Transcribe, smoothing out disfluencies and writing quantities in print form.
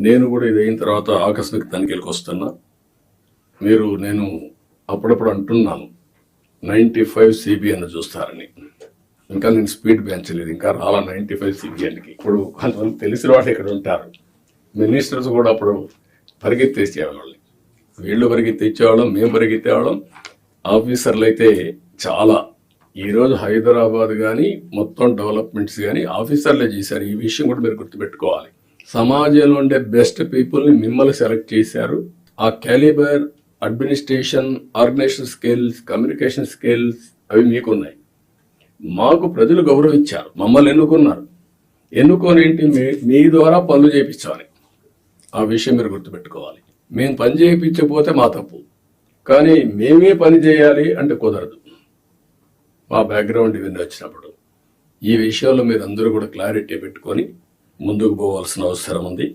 నేను కూడా ఇది అయిన తర్వాత ఆకస్మిక తనిఖీలకు వస్తున్నా. నేను అప్పుడప్పుడు అంటున్నాను 95 సిబిఎన్ చూస్తారని. ఇంకా నేను స్పీడ్ పెంచలేదు, ఇంకా రాలా 95 సిబిఎన్కి. ఇప్పుడు కొంతమంది తెలిసిన వాళ్ళు ఇక్కడ ఉంటారు. మినిస్టర్స్ కూడా అప్పుడు పరిగెత్తేసేవాళ్ళు. వీళ్ళు పరిగెత్తేవాళ్ళం, మేము పరిగెత్తేవాళ్ళం. ఆఫీసర్లు అయితే చాలా. ఈరోజు హైదరాబాద్ కానీ మొత్తం డెవలప్మెంట్స్ కానీ ఆఫీసర్లే చేశారు. ఈ విషయం కూడా మీరు గుర్తుపెట్టుకోవాలి. సమాజంలో ఉండే బెస్ట్ పీపుల్ని మిమ్మల్ని సెలెక్ట్ చేశారు. ఆ calibre, administration, organisation skills, communication skills అవి మీకున్నాయి. మాకు ప్రజలు గౌరవించారు, మమ్మల్ని ఎన్నుకున్నారు. ఎన్నుకొని మీ ద్వారా పనులు చేయించాలి. ఆ విషయం మీరు గుర్తుపెట్టుకోవాలి. మేము పని చేయించకపోతే మా తప్పు, కానీ మేమే పని చేయాలి అంటే కుదరదు. మా బ్యాక్గ్రౌండ్ ఇవన్నీ వచ్చినప్పుడు ఈ విషయంలో మీరు అందరూ కూడా క్లారిటీ పెట్టుకొని ముందుకు పోవాల్సిన అవసరం ఉంది.